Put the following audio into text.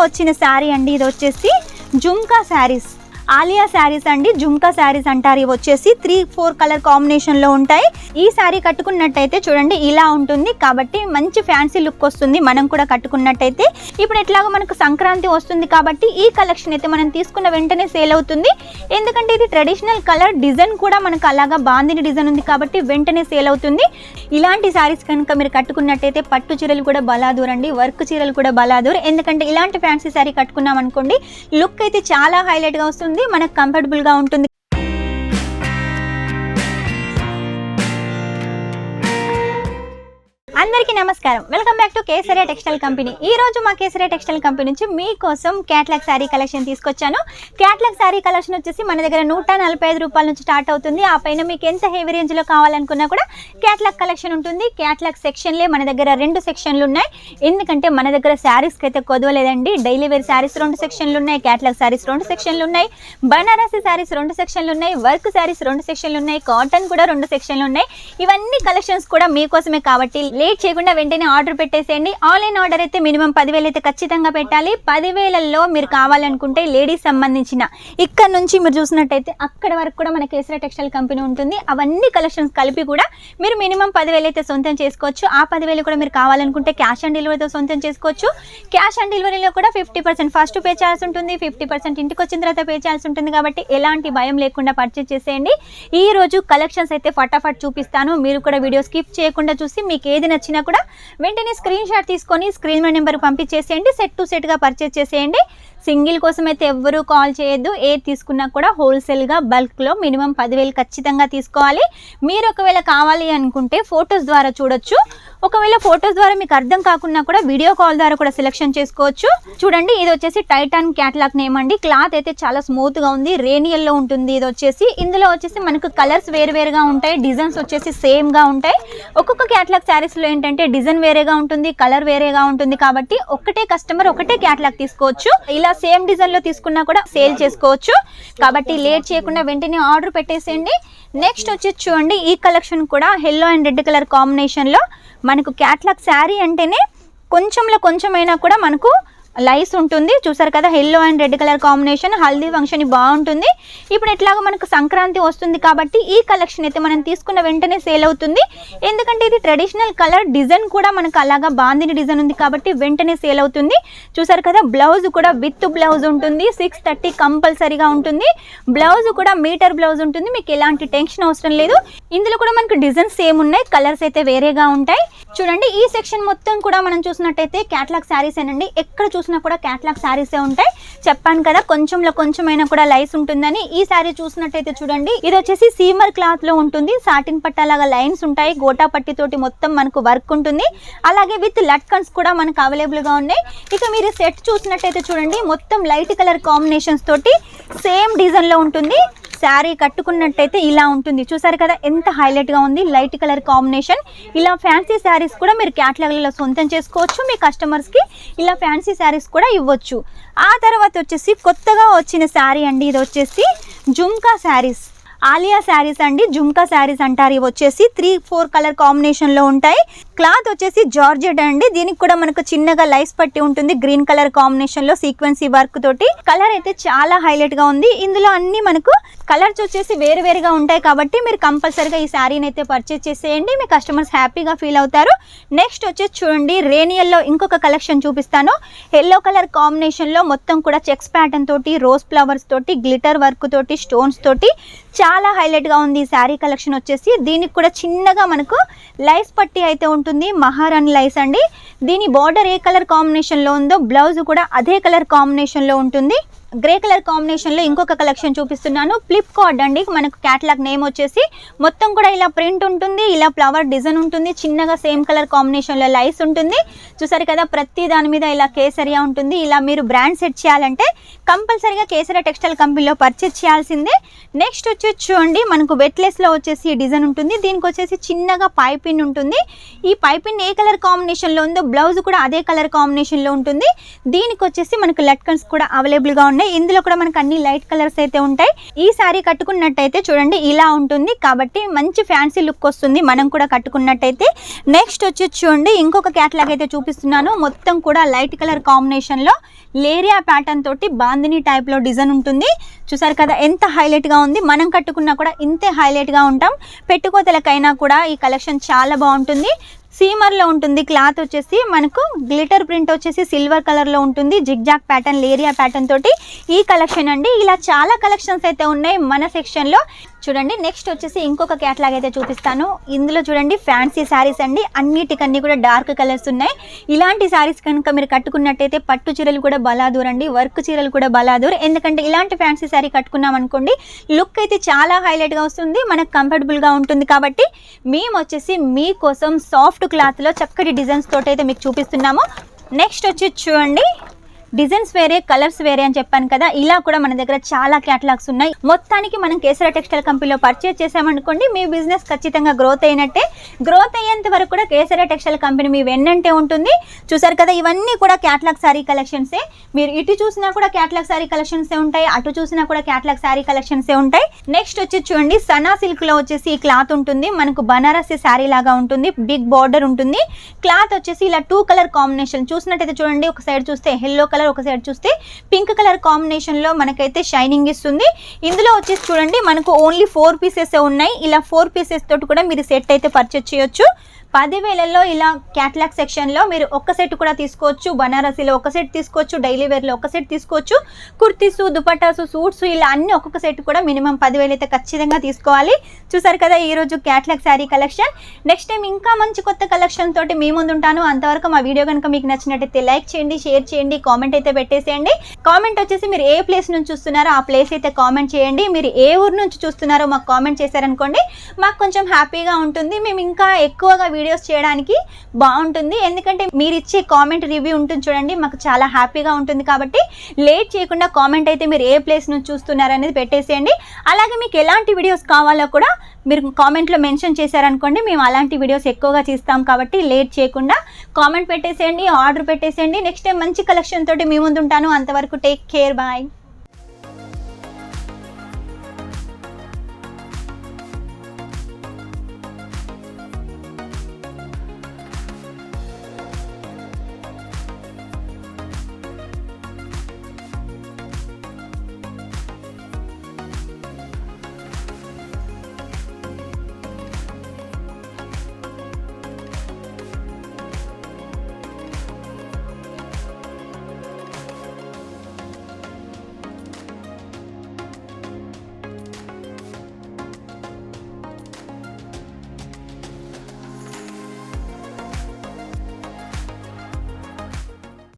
వచ్చిన శారీ అండి. ఇది వచ్చేసి జుమ్కా శారీస్, ఆలియా శారీస్ అండి. జుమ్కా శారీస్ అంటారు. ఇవి వచ్చేసి 3-4 కలర్ కాంబినేషన్లో ఉంటాయి. ఈ శారీ కట్టుకున్నట్టయితే చూడండి ఇలా ఉంటుంది. కాబట్టి మంచి ఫ్యాన్సీ లుక్ వస్తుంది మనం కూడా కట్టుకున్నట్టయితే. ఇప్పుడు ఎట్లాగో మనకు సంక్రాంతి వస్తుంది కాబట్టి ఈ కలెక్షన్ అయితే మనం తీసుకున్న వెంటనే సేల్ అవుతుంది. ఎందుకంటే ఇది ట్రెడిషనల్ కలర్, డిజైన్ కూడా మనకు అలాగా బాందిని డిజైన్ ఉంది కాబట్టి వెంటనే సేల్ అవుతుంది. ఇలాంటి శారీస్ కనుక మీరు కట్టుకున్నట్టయితే పట్టు చీరలు కూడా బలాదూర్ అండి, వర్క్ చీరలు కూడా బలాదూర్. ఎందుకంటే ఇలాంటి ఫ్యాన్సీ శారీ కట్టుకున్నాం అనుకోండి లుక్ అయితే చాలా హైలైట్గా వస్తుంది, మనకు కంఫర్టబుల్ గా ఉంటుంది. అందరికీ నమస్కారం, welcome back to Kesariya textile company. ఈ రోజు మా కేసరియా టెక్స్టైల్ కంపెనీ నుంచి మీకోసం క్యాట్లాగ్ శారీ కలెక్షన్ తీసుకొచ్చాను. క్యాట్లాగ్ శారీ కలెక్షన్ వచ్చేసి మన దగ్గర 145 రూపాయల నుంచి స్టార్ట్ అవుతుంది. ఆ పైన మీకు ఎంత హెవీ రేంజ్లో కావాలనుకున్నా కూడా క్యాట్లాగ్ కలెక్షన్ ఉంటుంది. క్యాట్లాగ్ సెక్షన్లే మన దగ్గర 2 సెక్షన్లు ఉన్నాయి. ఎందుకంటే మన దగ్గర శారీస్కి అయితే కొదవలేదండి. డైలీ వేర్ శారీస్ 2 సెక్షన్లు ఉన్నాయి, క్యాట్లాగ్ శారీస్ 2 సెక్షన్లు ఉన్నాయి, బనారసి శారీస్ 2 సెక్షన్లు ఉన్నాయి, వర్క్ శారీస్ 2 సెక్షన్లు ఉన్నాయి, కాటన్ కూడా 2 సెక్షన్లు ఉన్నాయి. ఇవన్నీ కలెక్షన్స్ కూడా మీకోసమే కాబట్టి లేట్ చేయకుండా వెంటనే ఆర్డర్ పెట్టేసేయండి. ఆన్లైన్ ఆర్డర్ అయితే మినిమం 10,000 అయితే ఖచ్చితంగా పెట్టాలి. 10,000లో మీరు కావాలనుకుంటే లేడీస్ సంబంధించిన ఇక్కడ నుంచి మీరు చూసినట్టయితే అక్కడ వరకు కూడా మన కేసరియా టెక్స్టైల్ కంపెనీ ఉంటుంది. అవన్నీ కలెక్షన్స్ కలిపి కూడా మీరు మినిమం 10,000 అయితే సొంతం చేసుకోవచ్చు. ఆ 10,000 కూడా మీరు కావాలనుకుంటే క్యాష్ ఆన్ డెలివరీతో సొంతం చేసుకోవచ్చు. క్యాష్ ఆన్ డెలివరీలో కూడా 50% ఫస్ట్ పే చేయాల్సి ఉంటుంది, 50% ఇంటికి వచ్చిన తర్వాత పే చేయాల్సి ఉంటుంది. కాబట్టి ఎలాంటి భయం లేకుండా పర్చేస్ చేసేయండి. ఈ రోజు కలెక్షన్స్ అయితే ఫటాఫట్ చూపిస్తాను. మీరు కూడా వీడియో స్కిప్ చేయకుండా చూసి మీకు ఏది నచ్చినా కూడా వెంటనే స్క్రీన్ షాట్ తీసుకొని స్క్రీన్ నెంబర్ పంపించేసేయండి. సెట్ టు సెట్గా పర్చేస్ చేసేయండి. సింగిల్ కోసం అయితే ఎవ్వరూ కాల్ చేయొద్దు. ఏది తీసుకున్నా కూడా హోల్సేల్గా బల్క్లో మినిమం 10,000 ఖచ్చితంగా తీసుకోవాలి. మీరు ఒకవేళ కావాలి అనుకుంటే ఫొటోస్ ద్వారా చూడొచ్చు. ఒకవేళ ఫొటోస్ ద్వారా మీకు అర్థం కాకుండా కూడా వీడియో కాల్ ద్వారా కూడా సెలెక్షన్ చేసుకోవచ్చు. చూడండి, ఇది వచ్చేసి టైటాన్ క్యాట్లాగ్ నేమ్ అండి. క్లాత్ అయితే చాలా స్మూత్గా ఉంది, రేనియల్లో ఉంటుంది. ఇది వచ్చేసి ఇందులో వచ్చేసి మనకు కలర్స్ వేరువేరుగా ఉంటాయి, డిజైన్స్ వచ్చేసి సేమ్గా ఉంటాయి. ఒక్కొక్క క్యాట్లాగ్ శారీస్లో ఏంటంటే డిజైన్ వేరేగా ఉంటుంది, కలర్ వేరేగా ఉంటుంది. కాబట్టి ఒకటే కస్టమర్ ఒకటే క్యాట్లాగ్ తీసుకోవచ్చు. ఇలా సేమ్ డిజైన్ లో తీసుకున్నా కూడా సేల్ చేసుకోవచ్చు. కాబట్టి లేట్ చేయకుండా వెంటనే ఆర్డర్ పెట్టేసేయండి. నెక్స్ట్ వచ్చేసి చూడండి, ఈ కలెక్షన్ కూడా yellow and red colour combination లో మనకు క్యాట్లాగ్ శారీ అంటేనే కొంచెంలో కొంచెమైనా కూడా మనకు లైస్ ఉంటుంది. చూసారు కదా, yellow and red colour combination, haldi function బాగుంటుంది. ఇప్పుడు ఎట్లాగో మనకు సంక్రాంతి వస్తుంది కాబట్టి ఈ కలెక్షన్ అయితే మనం తీసుకున్న వెంటనే సేల్ అవుతుంది. ఎందుకంటే ఇది ట్రెడిషనల్ కలర్, డిజైన్ కూడా మనకు అలాగా బాందిని డిజైన్ ఉంది కాబట్టి వెంటనే సేల్ అవుతుంది. చూసారు కదా, బ్లౌజ్ కూడా విత్ బ్లౌజ్ ఉంటుంది. 630 కంపల్సరీగా ఉంటుంది. బ్లౌజ్ కూడా మీటర్ బ్లౌజ్ ఉంటుంది. మీకు ఎలాంటి టెన్షన్ అవసరం లేదు. ఇందులో కూడా మనకు డిజైన్స్ సేమ్ ఉన్నాయి, కలర్స్ అయితే వేరేగా ఉంటాయి. చూడండి, ఈ సెక్షన్ మొత్తం కూడా మనం చూసినట్టయితే క్యాట్లాగ్ శారీస్ ఏనండి. ఎక్కడ చూసినా కూడా క్యాట్లాగ్ శారీసే ఉంటాయి. చెప్పాను కదా, కొంచెంలో కొంచెమైనా కూడా లైస్ ఉంటుందని. ఈ శారీ చూసినట్టయితే చూడండి, ఇది వచ్చేసి సీమర్ క్లాత్ లో ఉంటుంది. సాటిన్ పట్టాలాగా లైన్స్ ఉంటాయి, గోటా పట్టితోటి మొత్తం మనకు వర్క్ ఉంటుంది. అలాగే విత్ లట్కన్స్ కూడా మనకు అవైలబుల్ గా ఉన్నాయి. ఇక మీరు సెట్ చూసినట్టయితే చూడండి, మొత్తం లైట్ కలర్ కాంబినేషన్స్ తోటి సేమ్ డిజైన్ లో ఉంటుంది. శారీ కట్టుకున్నట్టయితే ఇలా ఉంటుంది. చూసారు కదా, ఎంత హైలైట్ గా ఉంది, లైట్ కలర్ కాంబినేషన్. ఇలా ఫ్యాన్సీ శారీస్ కూడా మీరు క్యాటలాగ్లలో సొంతం చేసుకోవచ్చు. మీ కస్టమర్స్ కి ఇలా ఫ్యాన్సీ శారీస్ కూడా ఇవ్వచ్చు. ఆ తర్వాత వచ్చేసి కొత్తగా వచ్చిన శారీ అండి. ఇది వచ్చేసి జుమ్కా శారీస్, ఆలియా శారీస్ అండి. జుమ్కా శారీస్ అంటారు. ఇవి వచ్చేసి 3-4 కలర్ కాంబినేషన్లో ఉంటాయి. క్లాత్ వచ్చేసి జార్జెట్ అండి. దీనికి కూడా మనకు చిన్నగా లైస్ పట్టి ఉంటుంది, గ్రీన్ కలర్ కాంబినేషన్లో సీక్వెన్సీ వర్క్ తోటి. కలర్ అయితే చాలా హైలైట్గా ఉంది. ఇందులో అన్ని మనకు కలర్స్ వచ్చేసి వేరువేరుగా ఉంటాయి కాబట్టి మీరు కంపల్సరీగా ఈ శారీని అయితే పర్చేస్ చేసేయండి. మీ కస్టమర్స్ హ్యాపీగా ఫీల్ అవుతారు. నెక్స్ట్ వచ్చేసి చూడండి, రేనియల్లో ఇంకొక కలెక్షన్ చూపిస్తాను. ఎల్లో కలర్ కాంబినేషన్లో మొత్తం కూడా చెక్స్ ప్యాటర్న్ తోటి, రోజ్ ఫ్లవర్స్ తోటి, గ్లిటర్ వర్క్ తోటి, స్టోన్స్ తోటి చాలా హైలైట్గా ఉంది ఈ శారీ కలెక్షన్ వచ్చేసి. దీనికి కూడా చిన్నగా మనకు లైస్ పట్టి అయితే ఉంటుంది, మహారాణి లైస్ అండి. దీని బార్డర్ ఏ కలర్ కాంబినేషన్లో ఉందో బ్లౌజ్ కూడా అదే కలర్ కాంబినేషన్లో ఉంటుంది. గ్రే కలర్ కాంబినేషన్లో ఇంకొక కలెక్షన్ చూపిస్తున్నాను. ఫ్లిప్ కార్డ్ అండి. మనకు క్యాటలాగ్ నేమ్ వచ్చేసి మొత్తం కూడా ఇలా ప్రింట్ ఉంటుంది, ఇలా ఫ్లవర్ డిజైన్ ఉంటుంది, చిన్నగా సేమ్ కలర్ కాంబినేషన్లో లైస్ ఉంటుంది. చూసారు కదా, ప్రతి దాని మీద ఇలా కేసరియా ఉంటుంది. ఇలా మీరు బ్రాండ్ సెట్ చేయాలంటే కంపల్సరీగా కేసరియా టెక్స్టైల్ కంపెనీలో పర్చేస్ చేయాల్సిందే. నెక్స్ట్ వచ్చేసి చూడండి, మనకు వెట్లెస్లో వచ్చేసి డిజైన్ ఉంటుంది. దీనికి వచ్చేసి చిన్నగా పైపిన్ ఉంటుంది. ఈ పైపిన్ ఏ కలర్ కాంబినేషన్లో ఉందో బ్లౌజ్ కూడా అదే కలర్ కాంబినేషన్లో ఉంటుంది. దీనికి వచ్చేసి మనకు లట్కన్స్ కూడా అవైలబుల్గా ఉన్నాయి. ఉంటాయి. ఇందులో కూడా మనకు అన్ని లైట్ కలర్స్ అయితే ఉంటాయి. ఈ సారీ కట్టుకున్నట్టయితే చూడండి ఇలా ఉంటుంది, కాబట్టి మంచి ఫ్యాన్సీ లుక్ వస్తుంది మనం కూడా కట్టుకున్నట్టయితే. నెక్స్ట్ వచ్చి చూడండి ఇంకొక క్యాట్లాగ్ అయితే చూపిస్తున్నాను. మొత్తం కూడా లైట్ కలర్ కాంబినేషన్లో లేరియా ప్యాటర్న్ తోటి బాందిని టైప్లో డిజైన్ ఉంటుంది. చూసారు కదా ఎంత హైలైట్గా ఉంది. మనం కట్టుకున్నా కూడా ఇంతే హైలైట్గా ఉంటాం. పెట్టుకోతలకైనా కూడా ఈ కలెక్షన్ చాలా బాగుంటుంది. సీమర్లో ఉంటుంది. క్లాత్ వచ్చేసి మనకు గ్లిటర్ ప్రింట్ వచ్చేసి సిల్వర్ కలర్లో ఉంటుంది. జిగ్జాగ్ ప్యాటర్న్ లేరియా ప్యాటర్న్ తోటి ఈ కలెక్షన్ అండి. ఇలా చాలా కలెక్షన్స్ అయితే ఉన్నాయి మన సెక్షన్లో. చూడండి నెక్స్ట్ వచ్చేసి ఇంకొక క్యాట్లాగ్ అయితే చూపిస్తాను. ఇందులో చూడండి ఫ్యాన్సీ శారీస్ అండి. అన్నిటికన్నీ కూడా డార్క్ కలర్స్ ఉన్నాయి. ఇలాంటి శారీస్ కనుక మీరు కట్టుకున్నట్టయితే పట్టు చీరలు కూడా బలాదూర్ అండి, వర్క్ చీరలు కూడా బలాదూర్. ఎందుకంటే ఇలాంటి ఫ్యాన్సీ శారీ కట్టుకున్నాం అనుకోండి లుక్ అయితే చాలా హైలైట్గా వస్తుంది, మనకు కంఫర్టబుల్గా ఉంటుంది. కాబట్టి మేము వచ్చేసి మీకోసం సాఫ్ట్ క్లాత్లో చక్కటి డిజైన్స్ తోటి అయితే మీకు చూపిస్తున్నాము. నెక్స్ట్ వచ్చి చూడండి డిజైన్స్ వేరే కలర్స్ వేరే అని చెప్పాను కదా, ఇలా కూడా మన దగ్గర చాలా క్యాటలాగ్స్ ఉన్నాయి. మొత్తానికి మనం కేసరా టెక్స్టైల్ కంపెనీలో పర్చేజ్ చేసామనుకోండి మీ బిజినెస్ ఖచ్చితంగా గ్రోత్ అయినట్టే. గ్రోత్ అయ్యేంత వరకు కూడా కేసరా టెక్స్టైల్ కంపెనీ మీ వెన్నంటే ఉంటుంది. చూసారు కదా ఇవన్నీ కూడా క్యాటలాగ్ శారీ కలెక్షన్సే. మీరు ఇటు చూసినా కూడా క్యాటలాగ్ శారీ కలెక్షన్సే ఉంటాయి, అటు చూసినా కూడా క్యాటలాగ్ శారీ కలెక్షన్సే ఉంటాయి. నెక్స్ట్ వచ్చి చూడండి సనా సిల్క్లో వచ్చేసి ఈ క్లాత్ ఉంటుంది. మనకు బనారసి శారీ లాగా ఉంటుంది, బిగ్ బార్డర్ ఉంటుంది. క్లాత్ వచ్చేసి ఇలా 2 కలర్ కాంబినేషన్ చూసినట్టయితే చూడండి, ఒక సైడ్ చూస్తే ఎల్లో కలర్, ఒక సైడ్ చూస్తే పింక్ కలర్ కాంబినేషన్ లో మనకైతే షైనింగ్ ఇస్తుంది. ఇందులో వచ్చేసి చూడండి మనకు ఓన్లీ 4 పీసెస్ ఉన్నాయి. ఇలా 4 పీసెస్ తోటి కూడా మీరు సెట్ అయితే పర్చేజ్ చేయొచ్చు. 10,000లో ఇలా క్యాటలాగ్ సెక్షన్లో మీరు ఒక్క సెట్ కూడా తీసుకోవచ్చు. బనారసీలో ఒక సెట్ తీసుకోవచ్చు, డైలీ వేర్లో ఒక సెట్ తీసుకోవచ్చు. కుర్తీసు, దుపట్టాసు, సూట్స్ ఇలా అన్ని ఒక్కొక్క సెట్ కూడా మినిమం 10,000 అయితే ఖచ్చితంగా తీసుకోవాలి. చూసారు కదా ఈరోజు catalogue sari collection. Next time ఇంకా మంచి కొత్త కలెక్షన్ తోటి మీ ముందు ఉంటాను. అంతవరకు మా వీడియో కనుక మీకు నచ్చినట్టయితే లైక్ చేయండి, షేర్ చేయండి, కామెంట్ అయితే పెట్టేసేయండి. కామెంట్ వచ్చేసి మీరు ఏ ప్లేస్ నుంచి చూస్తున్నారో ఆ ప్లేస్ అయితే కామెంట్ చేయండి. మీరు ఏ ఊరు నుంచి చూస్తున్నారో మాకు కామెంట్ చేశారనుకోండి మాకు కొంచెం హ్యాపీగా ఉంటుంది. మేము ఇంకా ఎక్కువగా వీడియోస్ చేయడానికి బాగుంటుంది. ఎందుకంటే మీరు ఇచ్చే కామెంట్ రివ్యూ ఉంటుంది చూడండి, మాకు చాలా హ్యాపీగా ఉంటుంది. కాబట్టి లేట్ చేయకుండా కామెంట్ అయితే మీరు ఏ ప్లేస్ నుంచి చూస్తున్నారు అనేది పెట్టేసేయండి. అలాగే మీకు ఎలాంటి వీడియోస్ కావాలో కూడా మీరు కామెంట్లో మెన్షన్ చేశారనుకోండి మేము అలాంటి వీడియోస్ ఎక్కువగా చేస్తాం. కాబట్టి లేట్ చేయకుండా కామెంట్ పెట్టేసేయండి, ఆర్డర్ పెట్టేసేయండి. నెక్స్ట్ టైం మంచి కలెక్షన్ తోటి మీ ముందు ఉంటాను. అంతవరకు టేక్ కేర్, బాయ్.